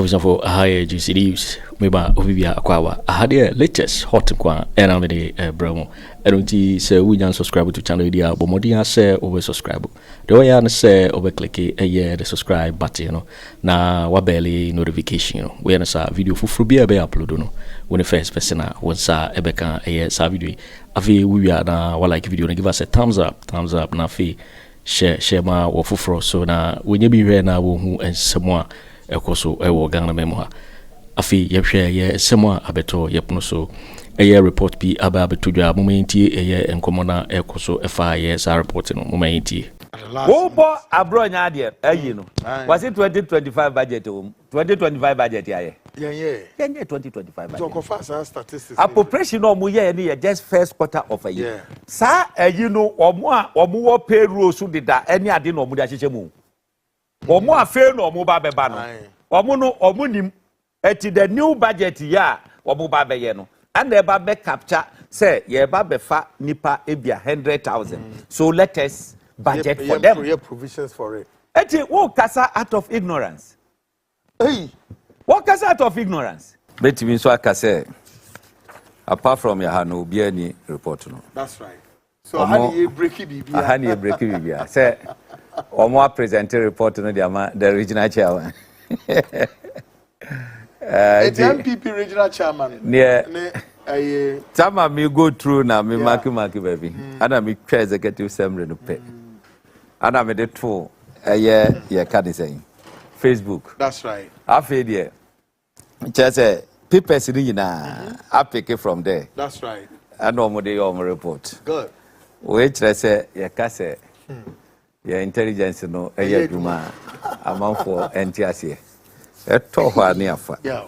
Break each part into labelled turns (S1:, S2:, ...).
S1: was for a higher juicy leaves, maybe Obibia Aquawa. I had the latest hot qua and I'm the Bromo. I don't say we don't subscribe to channel idea, but Modia say over subscribe. The way I say over click a year the subscribe button, you know. Now what barely notification, you know. We are a video for Frubia be upload, no. When the first person was Ebeka a year video. Afi we are now what like video and give us a thumbs up na fi share ma wo fufro so na when you be here na wo hu ensemwa ekoso ewo Ghana memo ha afi ye hwe ye ensemwa abeto yepono so eye report bi aba abetodwa momenti eye enkomo na ekoso efa ye sa report no momenti
S2: wo bo Abronye ade ayi no was it 2025 budget 2025 budget aye yeah 2025 budget
S3: so fast statistics
S2: appropriation no mu ye just first quarter of a year sa ayi no omo wo payroll so dida any ade no mu da hyehyɛ mu omo afa no omo ba beba no omo nim eti the new budget ya omo ba be ye no and eba be capture say ye ba be fa nipa ebia 100,000 so let us budget for them.
S3: Provisions for it.
S2: Eti wo kasa out of ignorance.
S3: Hey,
S2: what kasa out of ignorance? Beti mi so akase. Apart from your hano obi ani report no.
S3: That's right. So how do you break it bibia?
S2: How do you break it bibia? Say omo present report no the regional chairman.
S3: The NPP regional chairman.
S2: Yeah. Tama me go through na me mark baby. Ana me try executive summary no pay. Ana me the two yeah can say Facebook.
S3: That's right.
S2: Afi there. Just say papers ni na I pick it from there.
S3: That's right.
S2: Anno mo dey your report.
S3: Good.
S2: We try say ya ka say ya intelligence no duma amount for NTS. E to hwa ni afa.
S3: Yeah.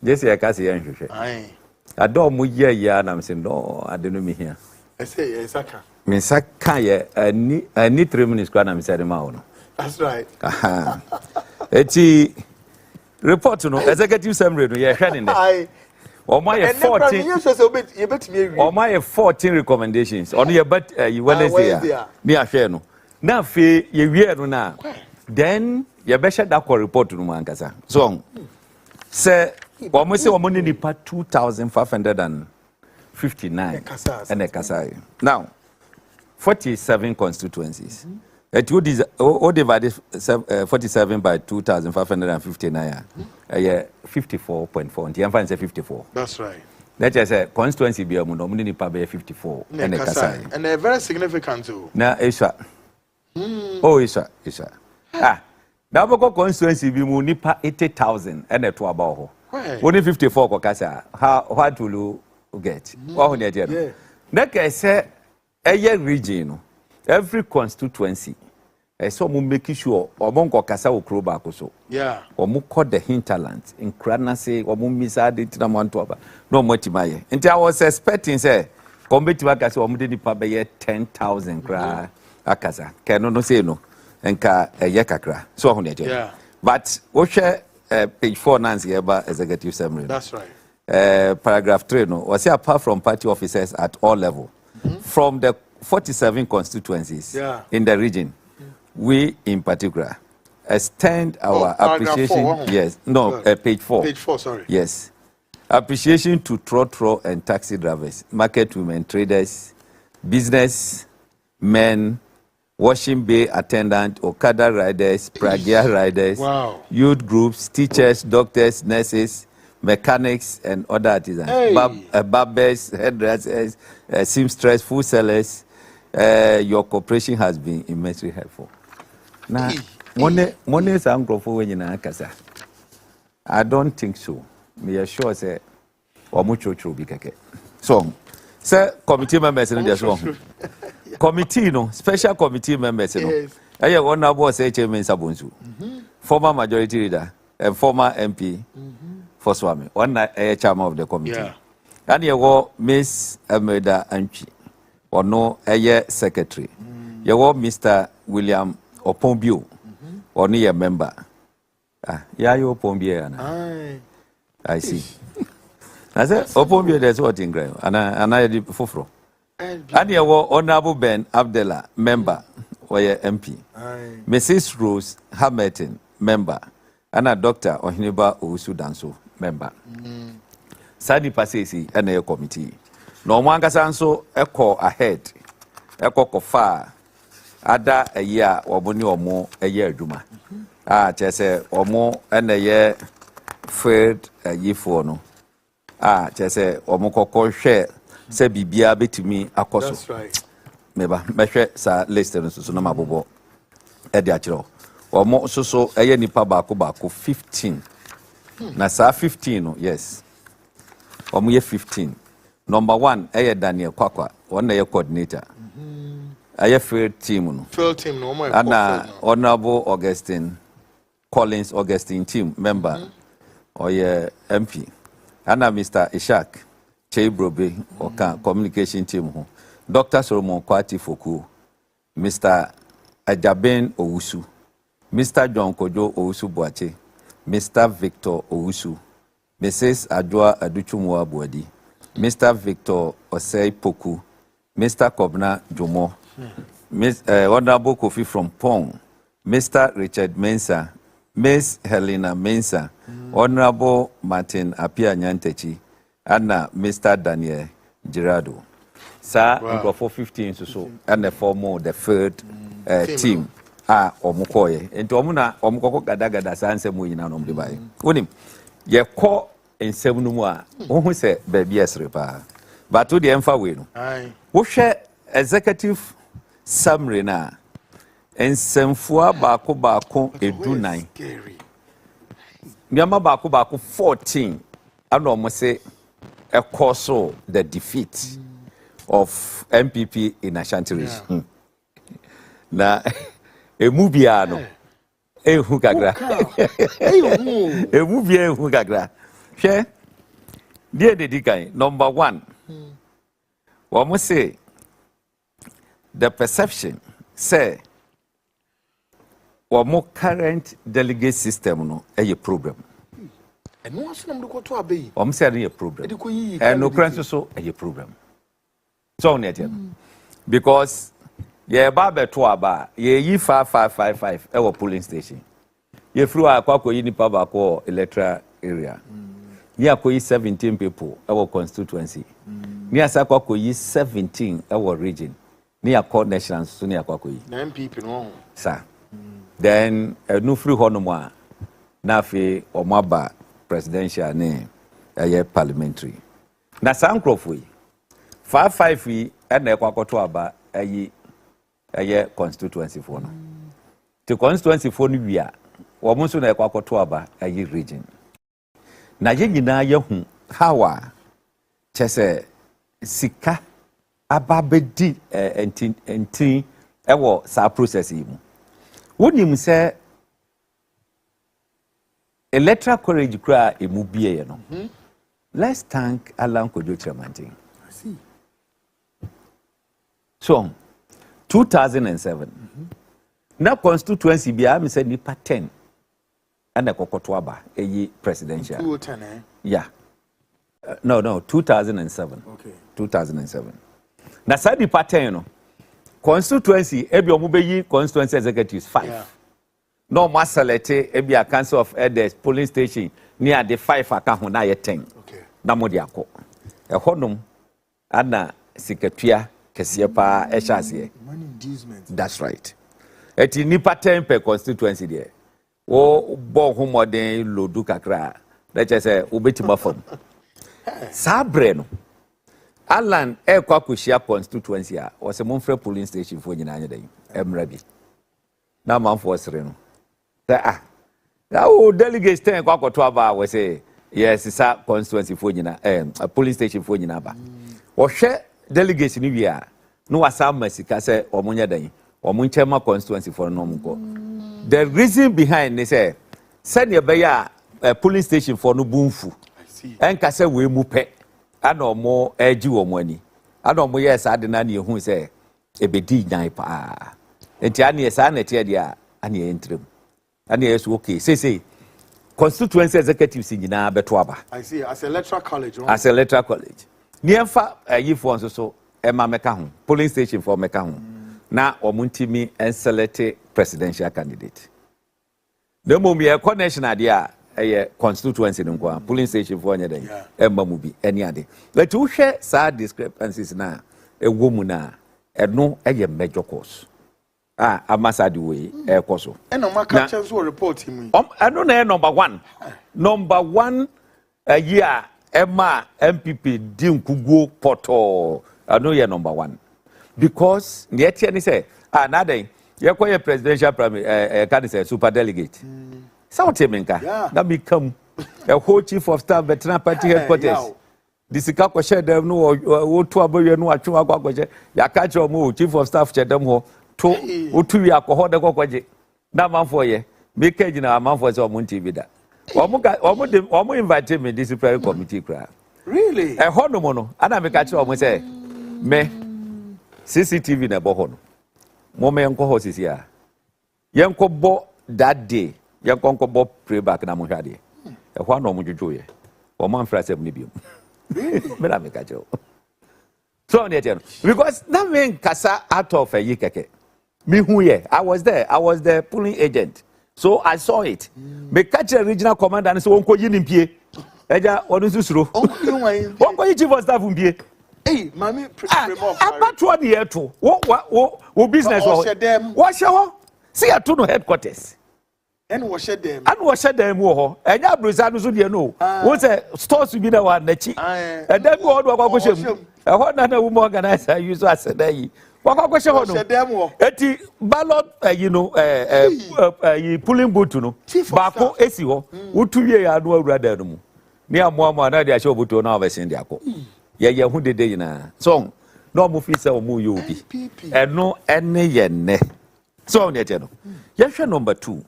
S2: Just ya ka say ya nhwehwe.
S3: Aye.
S2: Ado mu ye na me say no ade no me hia.
S3: I say yes aka.
S2: Me saka ye ani 3 minutes kwa na me say ma no.
S3: That's right.
S2: Eti report no executive summary no ye hwe ne.
S3: Aye.
S2: Omo ye 14.
S3: You bet me.
S2: Omo ye 14 recommendations. Ono ye bet you Wednesday. Me ahwe no. Na fe ye wie no na. Then ye be share that report no mankasa. So say omo say omo ni nipa 2559 and a kasa. Now 47 constituencies. It would divide 47 by 2,559. 54.4. And you say 54.
S3: That's right.
S2: Let's just say constituency be a munomini pa be 54. And a kasai.
S3: And they're very significant too.
S2: Na Isha. Oh, Isha. Now we constituency be munipa 80,000 and a 2 about. Only 54 kokasa. What will you get? Oh, yeah. Like I say, a region. Every constituency, so we make sure omongo kasa okroba koso.
S3: Yeah.
S2: Omo call the hinterland in Kranase, omo misade tinamantoba. No motimaye. Until I was expecting say, kombe kasa omo de nipa be 10,000 kra akasa. Keno no say no. Enka yekakra. So honeje.
S3: Yeah.
S2: But we share page 4 Nancy about executive summary.
S3: That's right.
S2: Paragraph 3 no. Was apart from party officers at all level, from the 47 constituencies in the region, we in particular extend our appreciation.
S3: 4,
S2: yes, no, page 4.
S3: Page 4, sorry.
S2: Yes, appreciation to trotro and taxi drivers, market women, traders, business men, washing bay attendant, Okada riders, Pragya riders, youth groups, teachers, doctors, nurses, mechanics and other artisans, barbers, hairdressers, seamstress, food sellers. Your cooperation has been immensely helpful. Now, money is ungrowful when you know kasa. I don't think so. Me assure say, or much be keke. So, sir, committee members in this one. Committee, no special committee members. No, I have one about HMN Sabunsu, former majority leader and former MP for Swami, one chairman of the committee. And you go Miss Ameda Anchi. Or no secretary. You want Mr. William Opombio or near a member. Yeah, you Opombio. I see. I said Opombio, there's what in Graham, and I did Fufro. And you want Honorable Ben Abdallah, member or MP. Mrs. Rose Hamilton, member. ana Dr. Ohineba Owusu Danso member. Sadi pasesi ana committee. No mwangasa nso eko ahead. Eko kofa ada eya oboni omo eye adwuma. Chese omo ene ye Fred yifo no. Chese omo kokko hwe se bibia betimi akoso.
S3: That's right.
S2: Meba mehwe sa list no so na mabobo e de akiro. Omo so eye nipa baako 15. Na sa 15 no, yes. Omo ye 15. Number 1 eye Daniel Kwakwa, one eye coordinator. Eye field team no.
S3: Field team no more.
S2: Ana Honorable Augustine team member. Oye MP. Ana Mr. Ishak Cheibrobe oka communication team ho. Dr. Solomon Kwati Foku. Mr. Ajaben Owusu. Mr. John Kojo Owusu Boakye. Mr. Victor Owusu. Mrs. Adwa Aduchumwa Buadi. Mr. Victor Osei Poku. Mr. Kobna Jomo. Honorable Kofi from Pong. Mr. Richard Mensah. Miss Helena Mensah. Honorable Martin Apia Nyantechi. Anna Mr. Daniel Girardo. Sir, wow. For 15 so and the former the third team. Omukoye. Enti omuna omukoko gada sanse mu yina no mde bae. Wonim ye ko ensem no mu a wo se baabi esre pa. But to the emfa we no. Wo hwe executive summary na ensemfua baako edunan. Nyama baako 14 and omo se ekoso the defeat of NPP in Ashanti region. Na emubia no ehu kakra emubia ehu kakra hwe die dedikai number 1 we must say the perception say we current delegate system no a problem
S3: and no aso nam ko to abai
S2: we must say a problem and no current so a problem so on it because ye ba beto aba ye yi 5555 e wo polling station ye fru akwa yi nipa ba ko electoral area ni akoyi 17 people e wo constituency ni asakwa yi 17 e wo region ni akọ national so ni akwa yi
S3: na NPP no
S2: sa then no free hono a na fe omaba presidential ne ye parliamentary na sankrofo yi 55 yi e na ekwakoto aba ayi eye constituency for no. The constituency for no wi a wo mo so na ekwakoto aba ayi region. Na ye nyina ye hu how a chese sika aba bedi enti ewo sa process yi mu. Wonim se electoral college kra emu bie no. Let's thank Alan Kojo Kyeremanteng. I see. So 2007 na constituency bia me say nipa 10 and kokoto aba eyi presidential
S3: 2010
S2: yeah no 2007
S3: okay
S2: 2007 na say nipa 10 no constituency ebi omo beyi constituency executives 5 yeah. No ma select ebi a council of elders polling station near the 5 aka ho na ye 10
S3: okay
S2: na mo de akọ e honum ana sikatua kesiye pa eshase
S3: money inducement
S2: that's right eti nipa 10 per constituency there wo bo ho modern lodu kakra let us say obetima fam sabre no Alan ekwakoshia constituency a wo se monfre polling station fo nyina anya dan emra bi na manfo sere no say o delegates 10 kwakoto aba we say yes sa constituency fo nyina polling station fo nyina ba wo hwe delegates ni wi a no wasa masika say omunya dan omunchema constituency for no mko. The reason behind is say ne be ya polling station for no bumfu enka say we mu pe ana omo agi omo ani ana omo yes ade na ne hu say ebedi nyan pa enti ana yes ana tie dia ana entrem ana yes okay say constituency executives nyina beto aba
S3: I see as electoral college no?
S2: As electoral college ni emfa yifo nso so ema meka ho polling station for meka ho na omuntimi select presidential candidate The moment connection idea a constituency in polling station for any day. Emma movie any other. But to share sad discrepancies now, a woman now, and no a major cause. A massage way, a cause.
S3: And no my catchers will report him.
S2: I don't know number one. Number one a year, Emma NPP dim kugo poto. I know you're number one. Because the ATN say, another, you're quite a presidential candidate, super delegate. South America, that become a whole chief of staff, veteran party headquarters. This is how share them no or to abo you no atwa kwakwaje ya catch your chief of staff share them ho to otu ya ko ho de kwakwaje na manfo ye make gina manfo say omo TV da omo invite me disciplinary committee kra
S3: really
S2: e ho no mo no ana me catch omo say me CCTV na bo ho no mo me enko ho sisi a yenko bo that day yenko bo playback na mo hwade e ho na omo dwodwo ye omo amfra sem ni biom. So because that mean kasa out of a yikeke. Me who ye? I was there. I was the polling agent. So I saw it. Me catch a regional commander and say onko yin pie. Eja onu susuro. Onko chief of staff pie.
S3: Hey, mami
S2: promote. About what the year to. What business what show? See at no headquarters.
S3: And wash them.
S2: And wash them wo. Enya brusanu so de no. Wo say stores be the one na chi. And then go do kwakoshem. E ho na na wo organizer use asare yi. Kwakoshem ho no. Eti ballot polling booth no. Bako esi ho. Wo tuwie ya no awura da no mu. Ni amoamo na de a show booth na obesin de akọ. Ye hu dede yina. So no mo fi say o mu yo bi. Eno ene ye ne. So ne te no. Ye hwe number 2.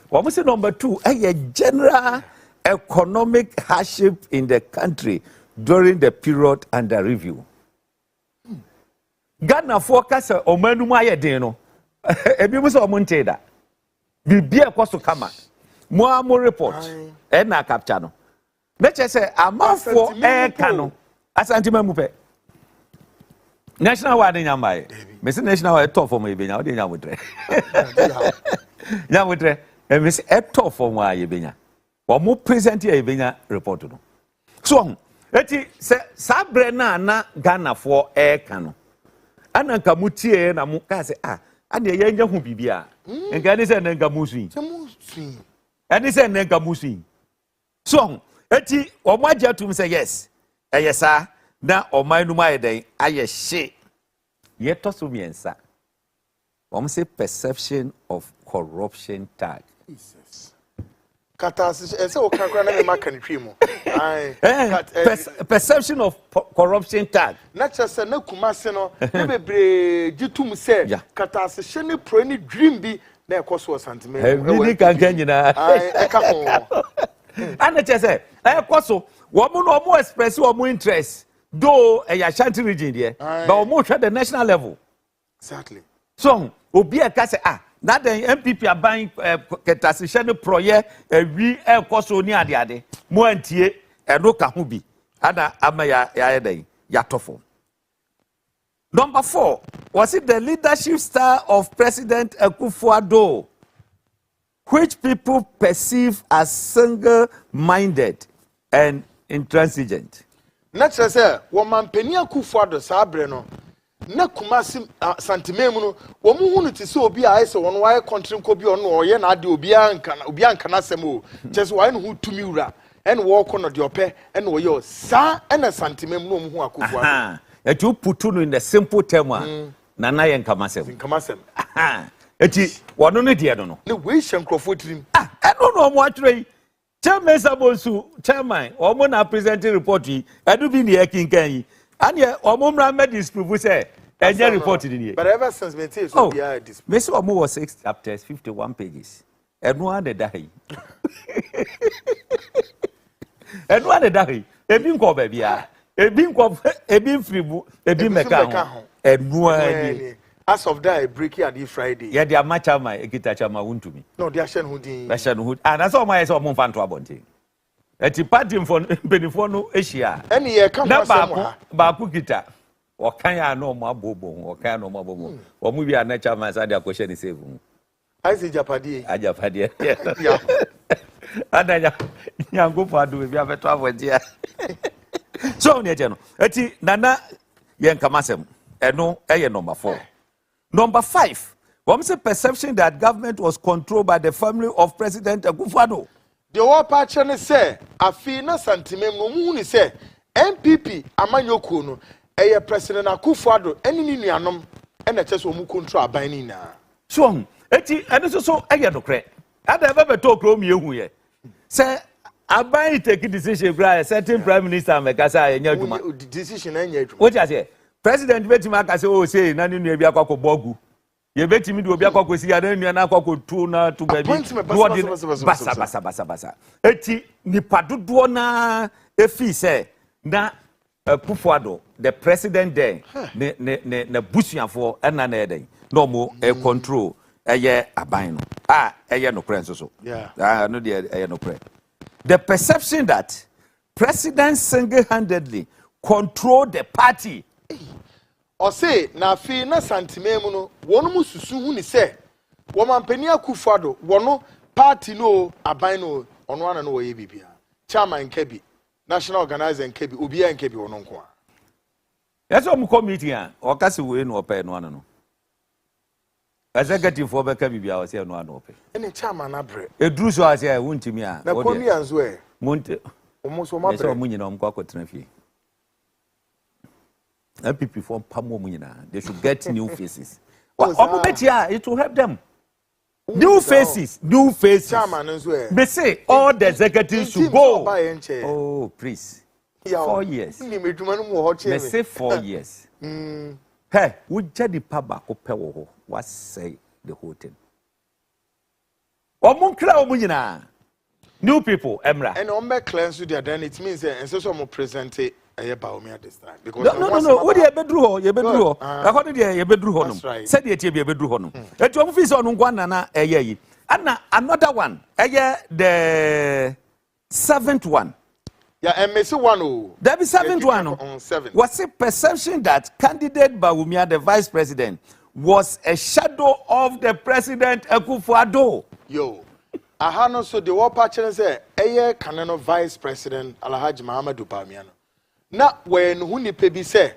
S2: What we say number 2, a general economic hardship in the country during the period under review. Ghana forecast omanuma ye den no. Ebi mo se omonte da. Bibia kwaso kama. Mo amo report e na capture no. Me che say amafo e ka no. Asante mamupe. National ward nyamba e. Me say national ward top for me be nya, o de nya motre. Nya motre. And Miss Ato for why you benya. Or more present here, benya report no. So, eti se sabrena na Ghana for air cano. Anna kamutie na muka se and the young who bibia. And Ghana is an engamusi. And is an engamusi. So, eti or my to say yes. Yes, sir. Now, or my numai day, I she. Yet to me and sir. Say perception of corruption tag.
S3: Jesus.
S2: Perception of corruption tag.
S3: Not just a no kumasino, never jitum say, Katas, Sheni pro any dream be their course was sentiment.
S2: Really can't get you now. And it say, I also, woman or more expressive or more interest, though a Ashanti region here, but more at the national level.
S3: Exactly.
S2: So, Obia Kase, na the NPP are buying ketasishene proye wi ekoso ni ade mo antie eno ka ho bi ana amaya ya dey yatofo. Number 4 was it the leadership style of President Akufo Addo, which people perceive as single-minded and intransigent.
S3: Natural say woman peni Akufo Addo sabre no na kumasi santimemu no wo mu hunu ti se obi a ese won wa country ko bi ono oye na ade obi anka na sem o chese wa no hu tumi wura en wo ko no de ope en wo ye sa en santimemu no mu hu Akufo Addo
S2: etu putu no in the simple term na na ye nkamasem eti wono ne de no
S3: ne we hyenkrofo tirim
S2: eno no mo atwere chairman Sabonsu chairman omo na presenting report yi edu bi ne yakinkan yi and yeah, Omumra made this proof say, and you reported in here.
S3: But ever since me tell so be a this.
S2: Miss Omo was 6 chapters, 51 pages. And one the die. And one the die. A bin ko baby a bin free a bin meka and one
S3: as of that break here this Friday.
S2: Yeah, they are much of my ekitachama won to me.
S3: No, they are shen hudi.
S2: Shen hudi. And that's all my so mon fan to abonte. Eti party for benefo no ehia
S3: ene ye ka mo
S2: ba ku kita o kan ya no mo abobo o kan no mo abobo o mu bia na chama sa dia ko she ni save
S3: I say Japadi.
S2: Agyapadi.
S3: Yeah.
S2: Adanya. Nyango Addo bi abeto avodi. So ne je no. Eti nana yen kamasem. Eno eye number 4. Number 5. What was the perception that government was controlled by the family of President Akufo Addo?
S3: The war patron say, Afina Santimem no moon say, NPP Amanyoko no, President Akufo Addo, any nianum, and a chess will control by Nina. So, eti, and so I get no credit. I never talk to me here. Say, I buy take decision by a certain prime minister, Megasa, and your decision, and what I say. President Betimaka say, Nani Biako Bogu. You bet me to be a cocoa, and na tuna to baby. Basa. Eti, ni paduana, if he say, na Akufo Addo, the president there, ne bushing for another no more a control, a year abino. A year no prayer so. Yeah. No, dear, a no prayer. The perception that president single-handedly controlled the party. Or say, na fi na santimemu no, wonu mususu hu ni se, womampani Akufo Addo, wono party no, aban no, ono ana no woye bibia. Chairman Nkebi, national organizer Nkebi, obia Nkebi wono nko a. Yeso mu committee a, okase we no ope no ana no. Executive for beka bibia o se no ana ope. Ene chairman abre. Edru so ase a wuntimi a. Na komi anzo e. Monte. Omoso mabre. Yeso mu nyina omkwa kotena fie. NPP form pamo munyina. They should get new faces. It will help them. New faces. They say all the executives should go. Oh, please. 4 years. They say 4 years. Hey, we jadi paba ko pewo. What say the whole thing? Omunkra omunyina. New people, Emra. And on cleanse with their then it means and so some present it. Bawumia this time because no. What you bedru ho? You bedru ho. According to you bedru ho no. Said the tie be bedru ho no. Etu omu fi so no nkwa na eye yi. And another one. The 7th one. Yeah, and Messi one oh. There be 7th one. On 7. Was it perception that candidate Bawumia, the vice president, was a shadow of the president Akufo Addo? Yo. Ahano so the war patron say eye kaneno vice president Alhaji Mahamadu Bawumia. Na when huni pebi say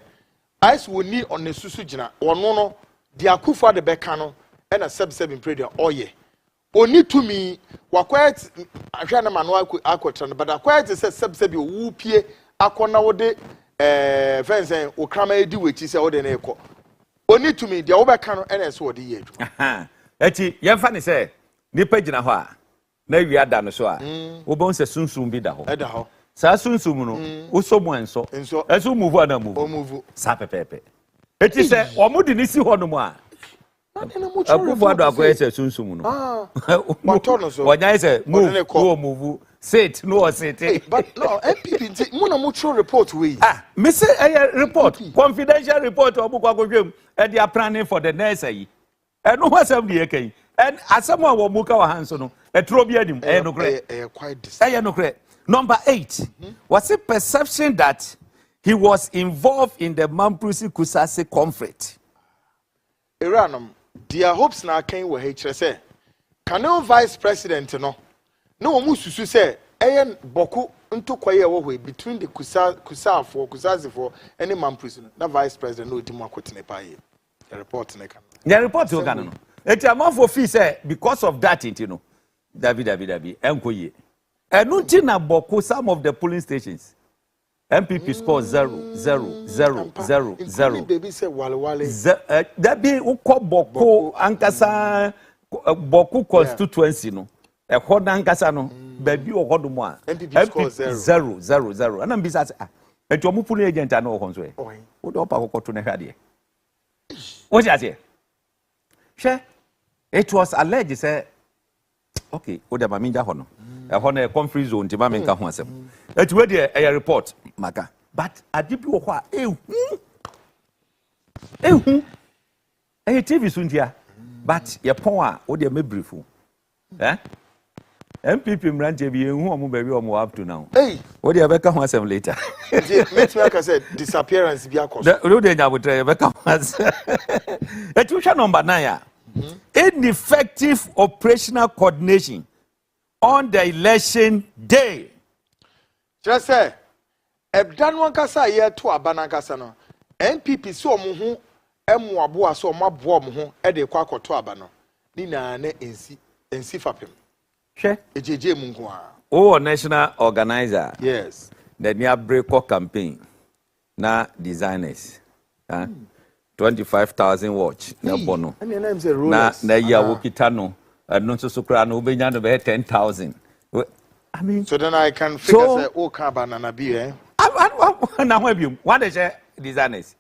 S3: ice will need on the susujina or no the Akufo the Bekano and a sub-7 prayer oye. Only to me were quite a shana manual aquatron, but acquired a sub-7 whoopie aquana wode fence and Okrama do which is all the echo. Only to me the Obekano and as what the year. Eti, young funny say, Nipajina Hua, now we are done so. Obon says soon be the whole. Sasunsumu no usomu enso esu move na move sa pepepe eti se omudi ni si hono mu a Akufo Addo akoye se sunsumu no matono so wanya se move sit no sit but no NPP mu na mutual report we me say report confidential report obu kwa kodwem e they are planning for the next year eno wasam de yekan and asem a wo muka wa hanso no etro bi anim no kre quite this no kre. Number 8, was it perception that he was involved in the Mamprusi Kusase conflict? Iranum, dear hopes na came where he say, Kano vice president no musu say, Ayan Boku into Kwaye between the Kusazi for any Mamprusi, that vice president no Timakotinepa. The report nekan. The report no canon. It's a month for fee say because of that, you know. David, Enkoye. And Nuntina Boko, some of the polling stations. MPP score 0. Baby say wale. That be uko Boko Ankasa Boko constituency no. A hod Ankasa no. Baby o hodu mo. MPP score 0. And I'm busy. And your polling agent I know Honswe. What do Pako to Nehadi? What is it? She, it was alleged, say, okay, what am I mean? A conference zone, Timam and Kahwasem. It's where a report, Maka. But I did you what? A TV soon here. But your power, what you may brief. MPP Mrante be who am baby or more up to now. Hey, what do you ever come later? Make said disappearance be a cause. The Rude would try ever come as a tuition number 9.
S2: ineffective operational coordination on the election day.
S3: Just say, ebdan wankasa ye to abanankasa no. NPP so mo ho emu so mabo mo ho e de kwa akoto aba no. Ni na ensi fapem.
S2: Hwe
S3: ejeje mu nko a.
S2: Oh, national organizer.
S3: Yes.
S2: The Breako campaign. Na designers. 25,000 watch. Na bono. Na ya wokitano. No so kra no obenya no be 10,000. I mean,
S3: so then I can figure say o ka banana bi eh.
S2: Na ho biom. What is designers?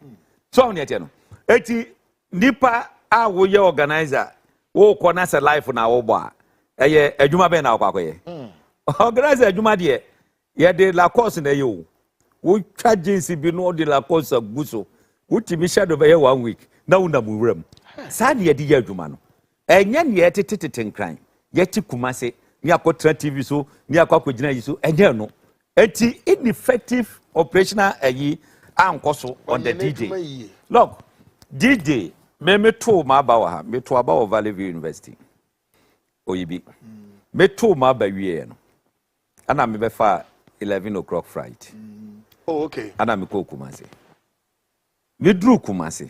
S2: So on yet no. Eti nipa a wo ye organizer. Wo ko na say life na wo bo a. Eye adwuma be na akwakoye. Organizer adwuma de ye de la course na ye o. Wo twa jinsi bi no de la course aguso. Wo timi shadow be 1 week. Na wo na mu wram. Sa ne ye de ye adwuma no. Enye ne ye tetete nkran. Ye ti kumase. Ni akotra TV so, ni akwakogina yi so. Enye no. Eti ineffective operational ankoso on the DJ. Look, DJ me to ma ba wa ha. Me to aba of Valley View University. Oyibi. Me to ma ba wie no. Ana me be fa 11 o'clock Friday.
S3: Oh, okay.
S2: Ana me ko Kumase. Me dru Kumase.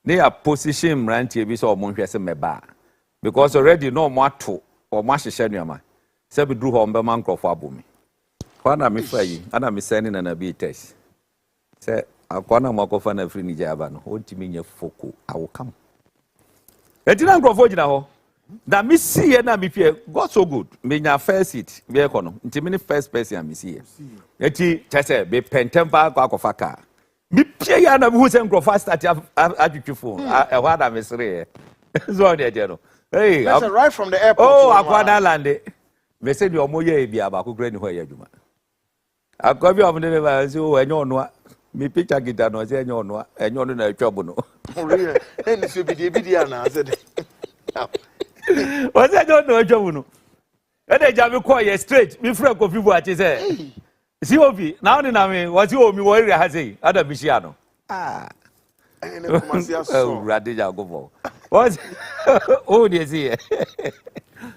S2: Ne ya position rantie bi so omo hwese me ba. Because already no mo ato o mo ahye nuama. Se be dru ho mbe man krofo abomi. Kwana me fa yi, ana me send na bi test. Se akwana makofa na free ni jaba no. Ontimi nye foko awokam. Etina krofo gina ho. Na me see na me pie God so good. Me nya first seat be ekono. Ntimi ni first person me see. Eti tese be pentempa akofa ka. Me pie ya na me hu se nkrofa start atwitwi phone. E ho ada me sere. So on dey no. Hey,
S3: that's right from the airport.
S2: Oh, akwana land. Me say the omoye bi abako kra ni ho ya adwuma. Akwabi omde me ba say o enyo ono a. Me picture gita no say enyo ono a. Enyo ono na atwabu no.
S3: Really? Any so bi dia na said.
S2: What's that don't know Jono? And they jam me straight. Me friend Kofi Buachi say. See Obi, now na me what you owe me worry has say. Ada Bishiano. Ah. Radija go for. What? Oh, they see.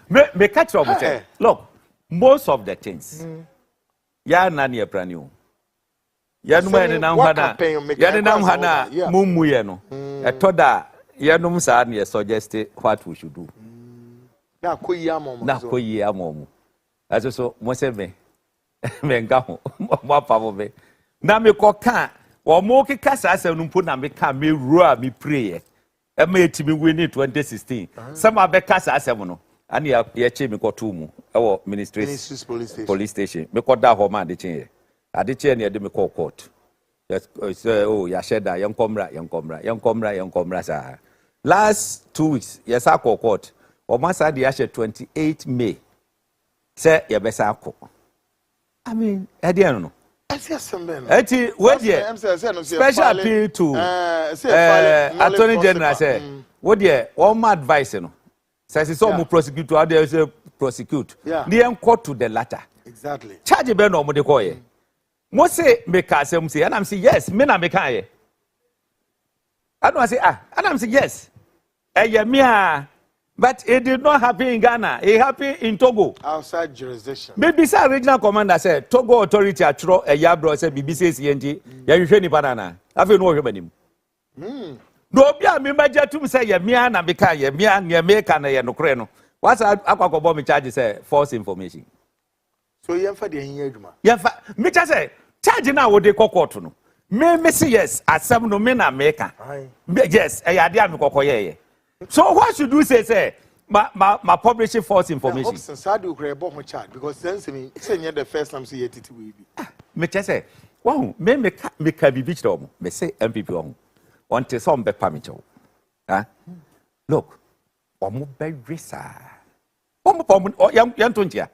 S2: Me catch up with say. Look, most of the things. Ya nani e praniu. Ya numa ni na hana. Ya ni na hana mumu ye no. E toda ya num sa na suggest what we should do.
S3: Na koyi amomo.
S2: Na koyi amomo. Aso so mo se me nka ho. Mo pa mo be. Na me ko kan wo mo kika sa asem no na me ka me rua me pray. E ma etimi win 2016. Some abeka sa asem no. Ani ya che me ko to mu. E wo ministries police station. Me ko da ho ma de chen ye. Ade chen ne de me ko court. Yes, oh ya sheda yankomra sa. Last 2 weeks, yes I court. O masa de 28 May. Say ye be sa ko. I mean, e dey no. Eti we dey special appeal to Attorney General say. We dey all my advice no. Say so mo prosecute how dey say prosecute. Dey court to the latter.
S3: Exactly.
S2: Charge be no mo dey call ye. Mo say make asem say and I'm say yes, me na make ye. I don't say and I'm say yes. But it did not happen in Ghana. It happened in Togo.
S3: Outside jurisdiction.
S2: BBC regional commander said, Togo authority atro a yabro said BBC CNT. Ya you sheni banana. Afenyo Markins. No be a me majetum say ya mia na beka ya mia na meka na ya nokre no. What's akwakobo me charge say false information.
S3: So yemfa de hin adwuma.
S2: Yemfa me say charge na wo de court no. Me say yes, asem no me na meka. Yes, e ya de am kokoye. So what should we say my publishing false information?
S3: Hopeson Adorye ukre bo ho charge because sense me say the first time say yetiti we bi.
S2: Me say wow me ka bibi chiro mo me say NPP on until some be pamicho. Look, omo be risa. Omo pom yan tontia.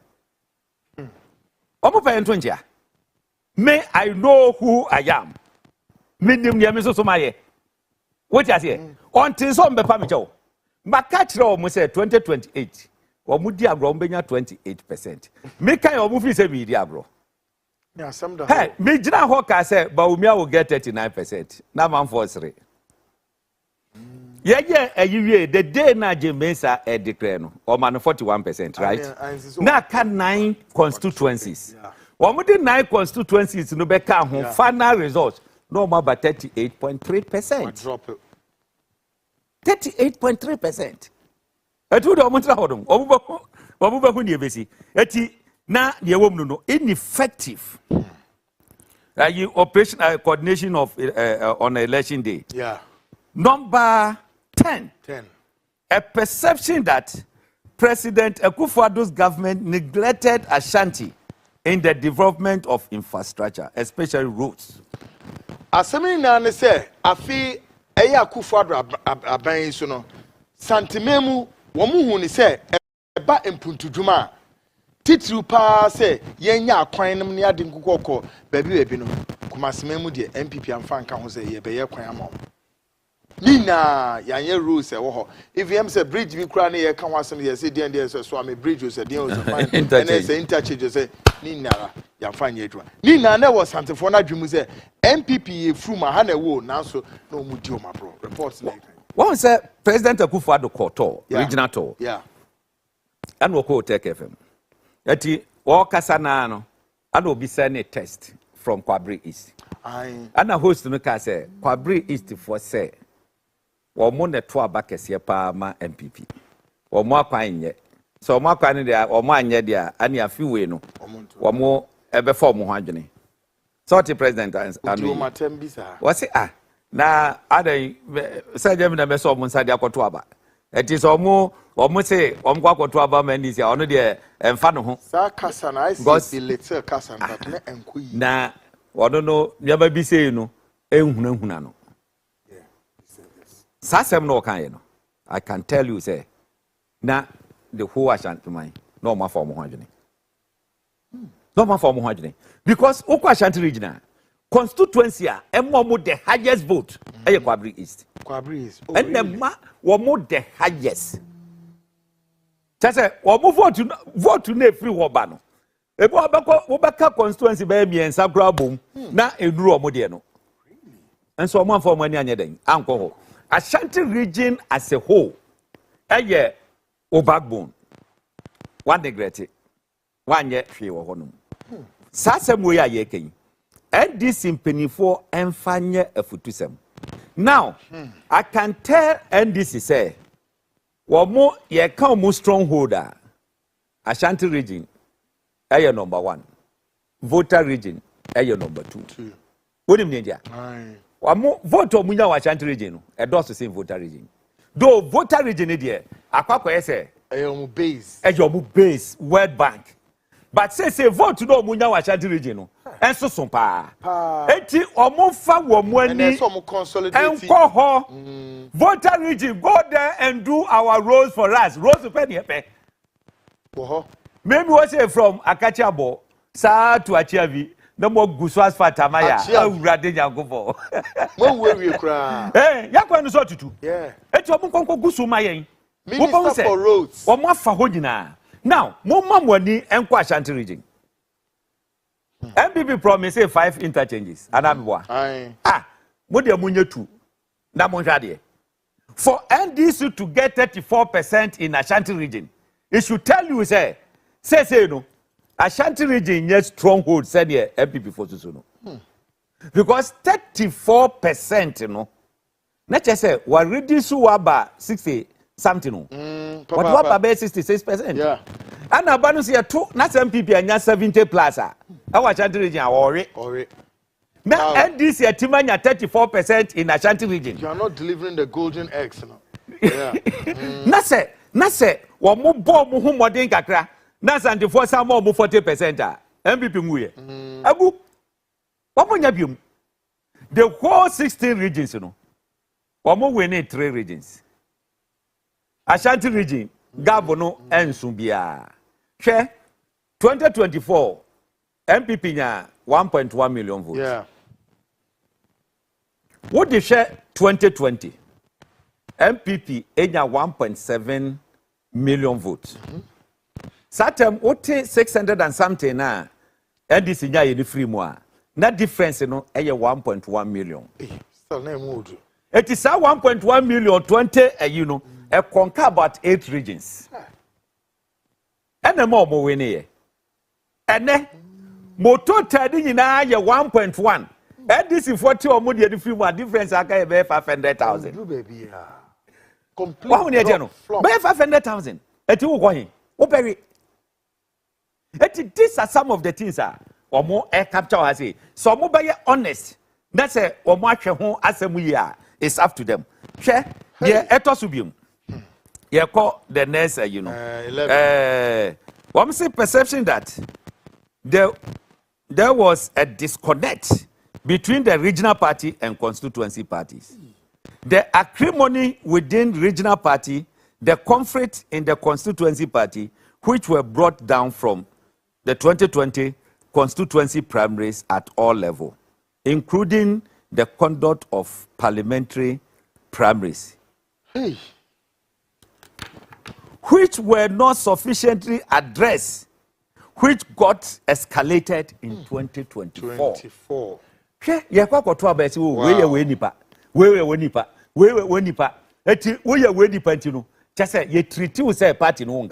S2: Omo pe yan tontia. Me I know who I am. Me nim me so maye. What you say? Until some be pamicho. Makachira omo say 2028. Omo di agro mbenya 28%. Me kan omo fi say me di agro.
S3: Yeah, some da.
S2: Hey, me jina ho ka say Bawumia will get 39%. Na man for 3. the day na Jemesa declare no, or man 41%, right? Now can 9 constituencies. One the 9 constituencies no beka ho final results no more but 38.3%.
S3: Drop it.
S2: 38.3%. Etu do omutra hodom. Obuba hu ne besi. Eti na ye wom no ineffective. Operation coordination of on election day.
S3: Yeah.
S2: Number 10. A perception that President Akufo Addo's government neglected Ashanti in the development of infrastructure, especially roads.
S3: Asemi na ne say afi eya Akufo Addo aban so no santimemu wo mu hu ni say eba empuntudwuma titru pa say yenya akwan nem ne ade nkokoko baabi no kumasememu de NPP amfa nka ho say ye be ye kwan ama Nina yanye rules wo ho if you say bridge bi kura na ye ka ho asem ye say dey say so am bridge say dey was fine and say interchange say Nina ya fanye adwa Nina na was santefo na dwemu say NPP ye fru ma ha na wo na so na o mu di o ma bro reports like
S2: one say President Akufo Addo koto regional tour and wo ko take FM ati wo kasa na no and obi send a test from Kwabri East and a host no ka say Kwabri East for say Omo Net2 abakese pa ma NPP. Omo akwan nye. So omo akwan de omo anye de ani afiwe no. Omo ebe form ho adwene. So the president
S3: Anno.
S2: Wasi na adai say dem na meso omo nsa de akoto aba. Eti so omo say omo akoto aba ma ni sia ono de emfa no ho.
S3: Sa kasa na I see little kasa but na enkoyi.
S2: Na ono no nyaba bi say no ehunahuna no. Sasem no kan no I can tell you say na the whole Ashanti man no ma form ho adwene no ma form ho adwene because oko Ashanti regional constituency a emo the highest vote e Kwabri East and the ma wo mo the highest tase wo mo vote na free wo ba no e bo obeka constituency be miensa kura bom na enuru omo de no enso omo afọ omo ani anye den anko ho Ashanti region as a whole, o backbone. One neglect, one yet few honum. Sasem way a yeking. And this in penny for and fanya a futusem. Now, I can tell and this is say, well, more ye come more strongholder. Ashanti region, your number 1. Voter region, your number 2. What do you mean, vote on Munya Ashanti region, a does the same voter region. Though voter region, dear, Akwa say, a base, World Bank. But say vote to no Munya Ashanti region, and so some pa. Eti omofa wo money, and call voter region, go there and do our roads for us. Roads to penny. Maybe we say from Akachabo, sa to Achiavi. No more guswas fatamaya. Urade nyankofo.
S3: Mo we kra.
S2: Yakwa no so tutu.
S3: Yeah.
S2: Eti omo konko gusu mayen.
S3: Minister for roads.
S2: Omo afa ho nyina. Now, mo mamwani enko Ashanti region. NPP promise 5 interchanges. Anabwa. Mo de munye 2. Na mo hwade. For NDC to get 34% in Ashanti region, it should tell you say no. Ashanti region yes stronghold said here MPP for so no. Because 34% no. Not just say we reduce waba 60 something no. But waba be 66%.
S3: Yeah.
S2: And abanu say two not MPP anya 70 plus our Ashanti region ori. Now NDC atimanya 34% in Ashanti region.
S3: You are not delivering the golden eggs no. Yeah.
S2: Na say wo mo bo mo hu modern kakra. Na Asante Forson more 40% MPP nguye. Abu wamonya biom. The whole 16 regions no. Wamo win 3 regions. Ashanti region Gabo no ensu bia. Hwe 2024 MPP nya 1.1 million votes.
S3: Yeah.
S2: What they share 2020 MPP enya 1.7 million votes. Satem ote 600 and something na NDC nya ye free mo a na difference no eye 1.1 million.
S3: Still na mood.
S2: It is 1.1 million 20 a conquer about 8 regions. And the more we need. And then motor trading in 1.1. And this is 40 or more difference I can be 500,000.
S3: Baby,
S2: What many general? Be 500,000. It will go in. Operate. These are some of the things or more air capture has say. So more by honest. That's a or much home as we are. It's up to them. Share. Yeah, etasubium. Yeah, call the next, one say perception that there was a disconnect between the regional party and constituency parties. The acrimony within regional party, the conflict in the constituency party, which were brought down from the 2020 constituency primaries at all levels, including the conduct of parliamentary primaries, which were not sufficiently addressed, which got escalated in 2024. Yeah, just say you treat you say party no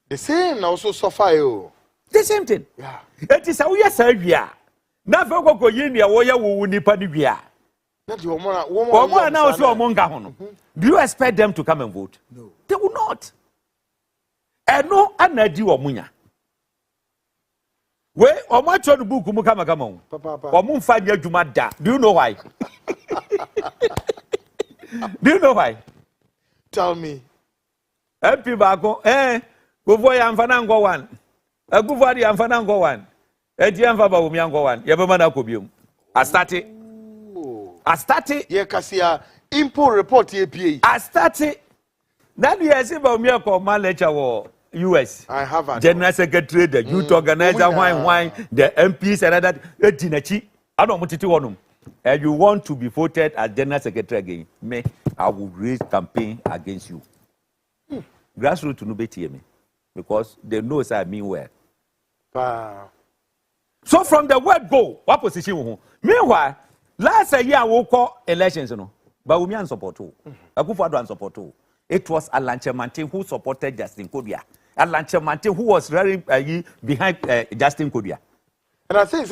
S3: the same also suffer you.
S2: The same thing.
S3: Yeah.
S2: It is how you say we are. Na fe go yin ya wo ya wo nipa ni bia.
S3: Na the woman
S2: now so omonga ho. Do you expect them to come and vote?
S3: No.
S2: They will not. Eno anadi omunya. We omo atwa no book mu kama kama ho. Omo mfa nya adwuma da. Do you know why? Do you know why?
S3: Tell me.
S2: MP baako Akufo ya mfana ngo one. Akufo Addo ya mfana ngo one. Eti ya mfa Bawumia ngo one. Ye bema na kobiom. I started.
S3: Ye kasia import report ye PA.
S2: I started. That year say Bawumia ko ma lecture wo US.
S3: I have a
S2: General Secretary, the youth organizer, why the MPs and that etinachi. I don't want to wonum. And you want to be voted as General Secretary again, me, I will raise campaign against you. Grassroots no be me. Because they know I mean well. So from the word go, what position? Meanwhile, last year we call elections, Bawumia support. Akufo Addo support. It was Asante Bediatuo who supported Justin Kodua. Asante Bediatuo who was very behind Justin Kodua.
S3: And I think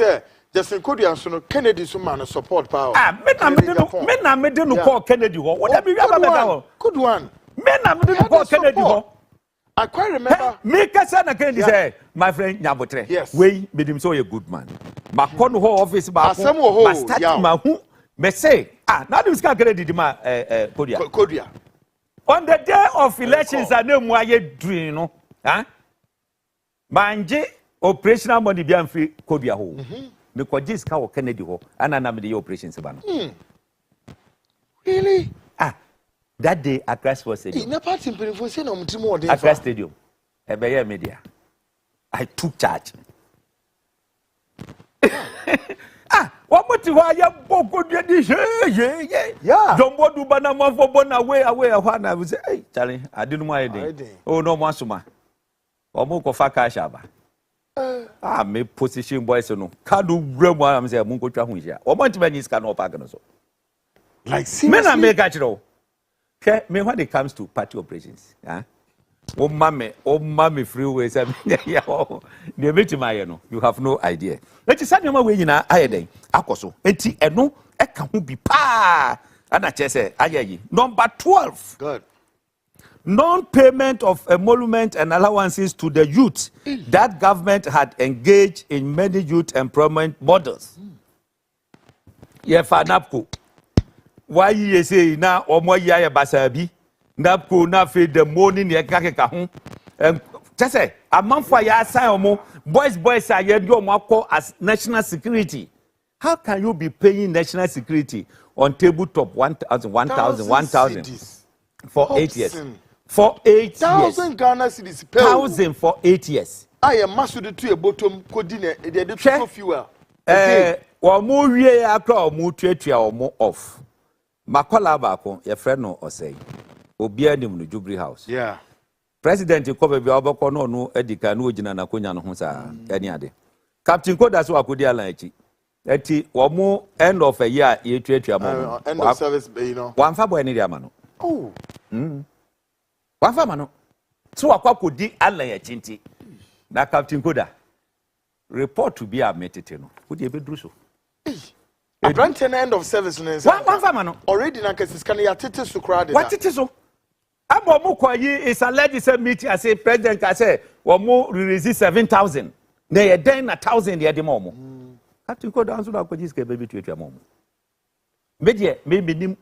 S3: Justin Kodua and so Kennedy man support power.
S2: Me didn't call Kennedy. What be
S3: good one.
S2: Men am didn't call Kennedy.
S3: I quite remember.
S2: Me Kasana Kennedy say, my friend Nyabotre.
S3: Yes.
S2: We made him so a good man. Ma kono ho office ba ko.
S3: Ma
S2: start ma hu. Me say, now this guy Kennedy ma
S3: Kodua.
S2: On the day of elections, I know why you doing, no? Manje operational money be free Kodua ho. Because this car Kennedy ho, and I the operations ban.
S3: Really?
S2: That day at Expóse Stadium. Expóse Stadium. Ebeye media. I took charge. What much why you boko this? Yeah. Jumbo do banana for bona away. I was say, hey, Charlie, I didn't know anything. Oh no, Masuma. Omoko Fakashaba. Me position boys no. Kadu bremo am say mungo twa hu hia. Omo ntime can no park no so.
S3: Like seriously.
S2: Men are make actually. Okay, me when it comes to party operations, oh mommy freeways, you have no idea. Let us say no way in ayede akoso. Enti eno e ka hu bi pa. Ana chese ayeyi. Number 12.
S3: Good.
S2: Non-payment of emolument and allowances to the youth. That government had engaged in many youth employment models. NAPO. Why you say now or more ya basabi? NAPO na fe the morning ya kakeka ho. Just say a month for ya sign omo boys are you omo as national security. How can you be paying national security on tabletop 1,000 for 8 years? For 8 years.
S3: 1,000 Ghana cedis per
S2: 1,000 for 8 years.
S3: I am mastered to a bottom codine the fuel.
S2: Or more ye akra or more treaty or more off. Makola bako, your friend no or say. Obia nim no Jubilee House.
S3: Yeah.
S2: President Kobe bi obako no edika no ogina na konya no ho sa any ade. Captain Koda so akodi ala echi. Eti omo end of a year ye twetua mo.
S3: End of service, you know.
S2: Wan fa boy ni dia ma no.
S3: Oh.
S2: Wan fa ma no. So akwa di Allen ya chinti. Na Captain Koda. Report to be admitted no. Wo dey be dru so.
S3: Abronye end of service no.
S2: Wan fa ma no.
S3: Already na kesi scan ya tete so crowd.
S2: What it is so? Abo mo kwayi is alleged say meeting I say president I say wo mo release 7,000. Na ye den na 1,000 ye de mo. Captain Koda answer that kwaji ske baby to mo. Me nim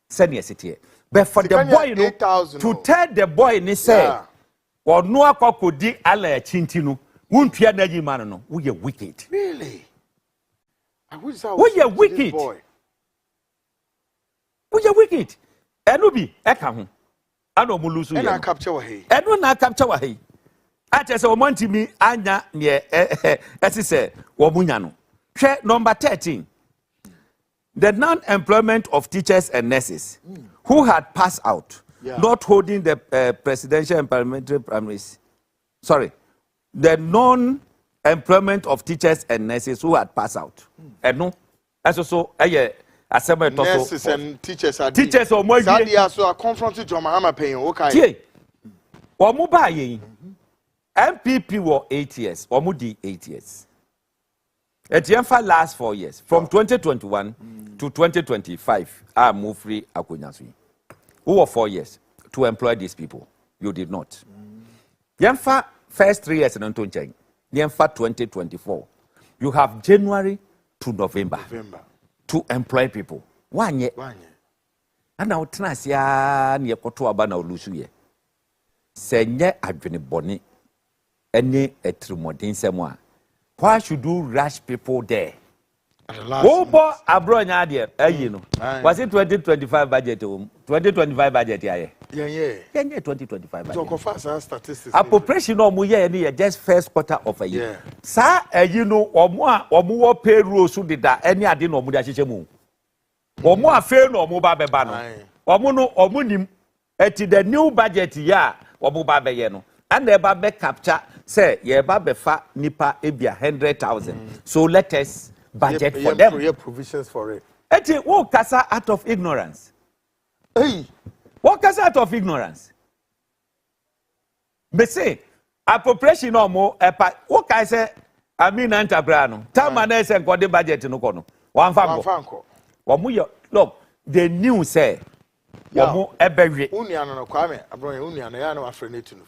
S2: send city. But for the boy no to tell the boy ni say or no akokodi ala chinti no wuntua na yi man no we wicked.
S3: Really? I wish I
S2: was wicked. Boy. We wicked. Enu bi eka ho. Ano mo lusu ye.
S3: Na capture wa he.
S2: Enu na capture wa he. Ache se o mantimi anya ne esi se wo munya no. Hwe number 13. The non-employment of teachers and nurses who had passed out, not holding the presidential and parliamentary primaries. Sorry, the non-employment of teachers and nurses who had passed out. And no, as also,
S3: nurses and teachers are
S2: teachers or more.
S3: Sadia so are confronted to Mahama paying.
S2: Okay. Omuba NPP were 8 years. Omudi 8 years. Etienfa last 4 years, from 2021 to 2025, I moved free Akunyasui. Who were 4 years to employ these people? You did not. Yemfa first 3 years in Antoncheng. Yemfa 2024. You have January to November. To employ people. 1 year. And now Tnasia near Kotoaba now Lusuye. Senye adwene boni. Any etrumodin semwa. Why should you rush people there? Obo Abronye Adie, you know. Was it 2025 budget? 2025 budget, yeah. 2025 budget.
S3: Talk of fast statistics.
S2: Appropriation no muye just first quarter of a year. Sa you know, omo payroll so did that any ade no mu da hyehyɛ mu. Omo afa no omo ba beba no. Omo no omo nim eti the new budget year omo ba be ye no. And the ba capture say ye ba be fa nipa ebia 100,000. So let us budget for them.
S3: Provisions for it.
S2: Eti wo kasa out of ignorance.
S3: Hey,
S2: what kasa out of ignorance? Be say appropriation no mo epa wo kai say Amin Antabrano. Tama na say nkode budget no kono. Wan fanko. Wo yo look, the news say wo ebewe.
S3: Unia no kwame Abronye unia no ya no afreneti no.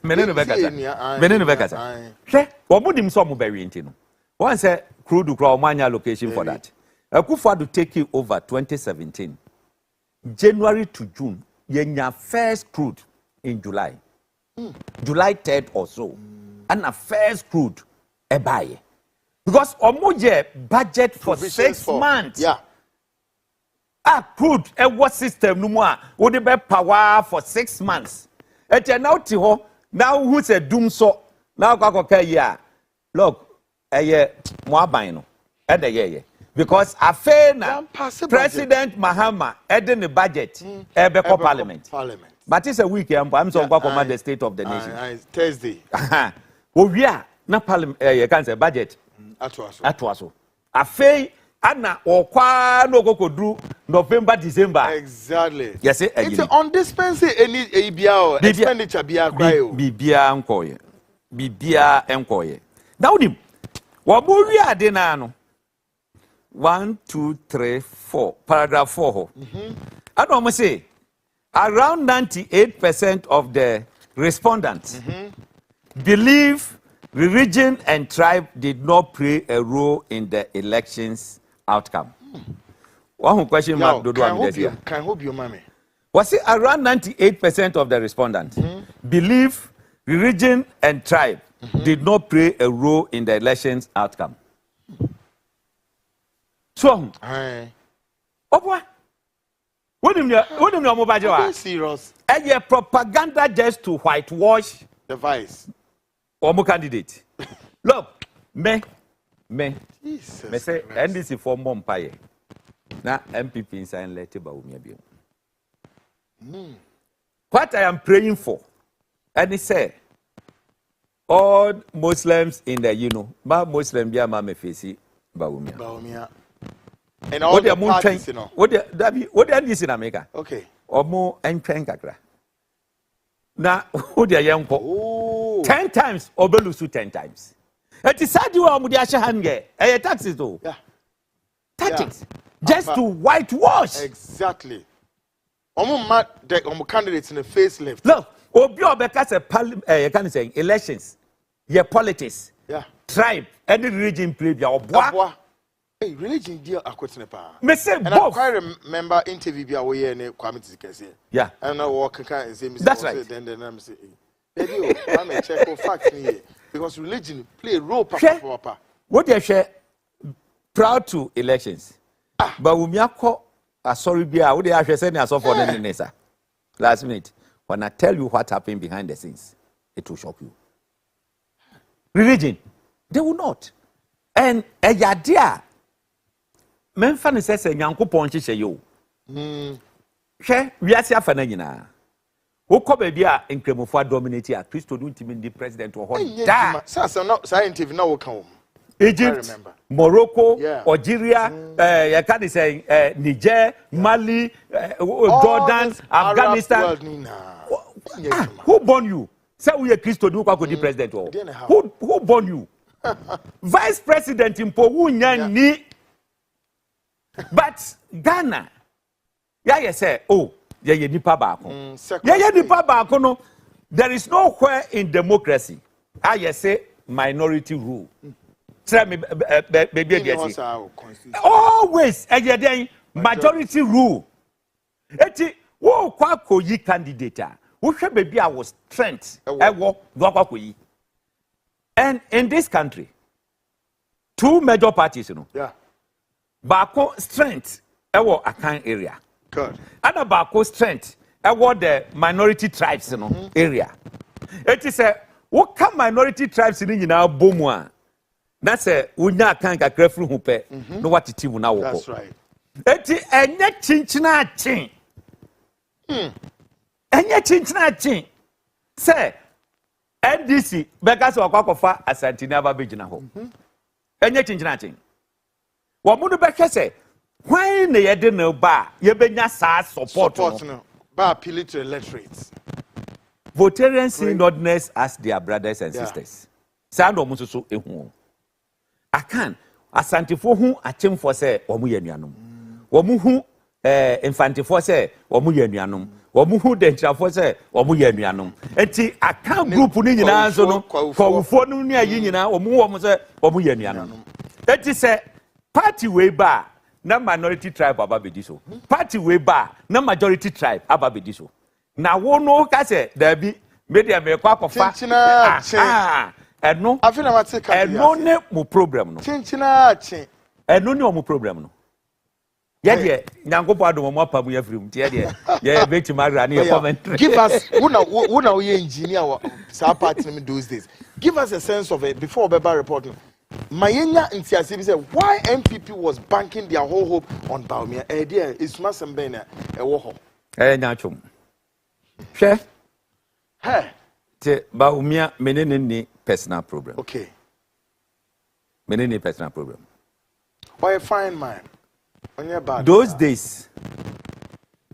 S2: Menenu bekasa. Hwe, wo dim so mo bewe nti no. One say crude kra omanya location for that. Akufo Addo take it over 2017. January to June, yenya first crude in July. July 3rd or so. And a first crude e buy. Because omoje budget for 6 months.
S3: Yeah.
S2: Crude e what system no more. Wo dey be power for 6 months. Et now ti ho, now who say doom so. Now kwakoka ya. Look, mo aban no. E dey ye. Because Afenyo President Mahama adding the budget ebe parliament. But it's a week I'm so command the state of the nation.
S3: Thursday.
S2: Ovia na parliament you can say budget. Atwaso. Afei ana okwa no kokodru November December.
S3: Exactly.
S2: Yes,
S3: it's undispense any bia expenditure bia kwai o.
S2: Bibia enkoye. Now nim. Wo mo wi ade na no. 1, 2, 3, 4. Paragraph 4. I don't say around 98% of the respondents believe the region and tribe did not play a role in the elections outcome. One question mark
S3: can I hope you mommy?
S2: Was it around 98% of the respondents believe the region and tribe did not play a role in the elections outcome? So, what? What do you know about your
S3: serious?
S2: And your propaganda just to whitewash
S3: the vice
S2: or more candidate. Look, me say NDC for Mompaye. Now NPP inside let Bawumia be. What I am praying for, and he said, all Muslims in the but Muslim be a mame facey. Bawumia.
S3: And all the parties, you know.
S2: What the NDC in America?
S3: Okay.
S2: Omo entren kakra. Na who the young po 10 times obelusu 10 times. It is sad you are mudi asha hange. Taxes though.
S3: Yeah.
S2: Tactics. Just to whitewash.
S3: Exactly. Omo candidates in the facelift.
S2: Look, obi obeka say you can say elections. Your politics.
S3: Yeah.
S2: Tribe, any religion play your boy.
S3: Hey, religion deal akwetene pa.
S2: Me say
S3: and
S2: both.
S3: I quite remember interview bia we here ne Kwame Tizikese.
S2: Yeah.
S3: And I walk and say
S2: that's right.
S3: Then I'm say baby, I may check for facts here because religion play a role papa.
S2: What you share proud to elections. Bawumia ko asori bia what you say na so for the nesa. Last minute when I tell you what happened behind the scenes, it will shock you. Religion, they will not. And a yadia Memphani says, Yankupon Chisha yo. She, we are Safana Yina. Who come a beer in Cremofua dominated a Christo don't the president or Honda.
S3: So, not scientific now come.
S2: Egypt, Morocco, Algeria, I can't say Niger, Mali, Jordan, Afghanistan. Who born you? Say we are Christo do Kwaku the president or who born you? Vice President in Powunya ni. But Ghana, you say, oh, you nipa baako. You nipa baako no. There is nowhere in democracy. I say minority rule. Tell me, baby, always, majority rule. Eti, wo kwa koyi candidate. Wo hwe baby I was strength. Ewo do kwa koyi. And in this country, 2 major parties, you know.
S3: Yeah.
S2: Bako strength, ewo Akan area.
S3: Good.
S2: And a Bako strength, ewo the minority tribes, you know, area. It is a what can minority tribes in our Bomwa? That's a unya kan kakra fru hu pe no what it will now.
S3: That's right.
S2: Eti enye chinchina chin. Enye chinchina chin. Say NDC bekas wakwakofa Asante Bediatuo ho. Enye chinchina chin. Wo mu do behwe say when na ye de no ba ye benya sa support no.
S3: Ba appeal to electorates.
S2: Votarians see nordness as their brothers and sisters. Sound o muso so ehu. Akan Asantefo hu achemfo say omu ye nuanom. Omu hu infantefo say omu ye nuanom. Omu hu denchafo say omu ye nuanom. Enti Akan group ni nyina so no kwawufo no ni ayi nyina omu say omu ye nuanom. Enti say party we ba na minority tribe ababedi so. Party we ba na majority tribe ababedi so. Na wo no ka say there be media me kwa kofa. Eno
S3: afina mate ka
S2: eno ne mo problem no
S3: chinchina chin
S2: eno ne mo problem no ye de nyankopɔ adom mo apamu ya firim tie de ye beti magra ne commentary
S3: give us who ye engineer sa part in those days give us a sense of it before Beba reporting mayenya ntiase bi say why NPP was banking their whole hope on Bawumia there is masem na ewo ho
S2: nyachom hwe
S3: hey
S2: te Bawumia menene ni personal problem.
S3: Okay.
S2: Many personal problem.
S3: Why a fine man? On your bad.
S2: Those days,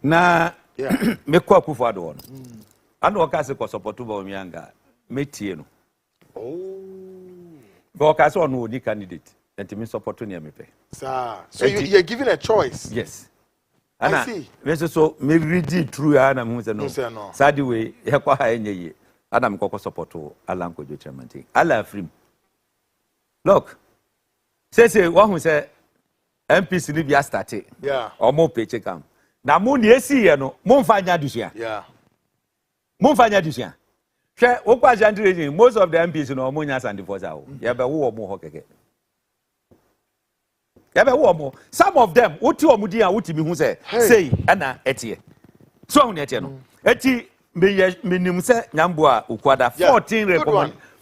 S2: na me Akufo Addo. Anno okase ko support Bawumia nga metie no.
S3: Oh.
S2: Go okase on odi candidate. And me support no me pe.
S3: Sir. So you're given a choice.
S2: Yes.
S3: I see.
S2: Me so me read it through na me say no. Sadi way he kwa ha enye Adam Koko support Alan Kojo Kyeremanteng. Allah free. Look. Say one who say MPC Libya started.
S3: Yeah.
S2: Or more paycheck am. Na mo ni esi ye no, mo mfanya dusua.
S3: Yeah.
S2: Mo mfanya dusua. Hwe wo kwa Jandre most of the MPs no mo nya sand for za wo. Ye be wo mo ho keke. Ye be wo mo. Some of them wuti omudi an wuti mi hu say ana etie. So hu ne etie no. Eti minim se nyambo a ukwada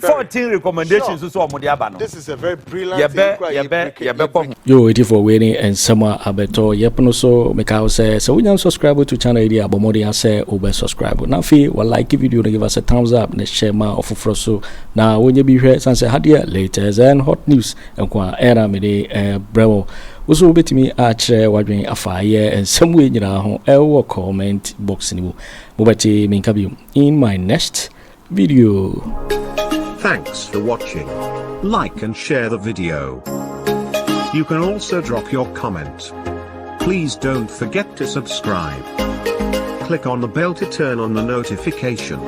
S2: 14 recommendations so omode aba no.
S3: This is a very brilliant thing.
S1: Yo, waiting for waiting and summer abeto. Yep, no so make out say so we can subscribe to channel idea but more than say over subscribe. Now feel well like video give us a thumbs up and share my offer for so now when you be here and say hadia latest and hot news and kwa era me de bravo. Also bet me otchere wadwen afaye and some way nyina ho e comment box ni mu. Mobati me nkabi in my next video.
S4: Thanks for watching. Like and share the video. You can also drop your comment. Please don't forget to subscribe. Click on the bell to turn on the notification.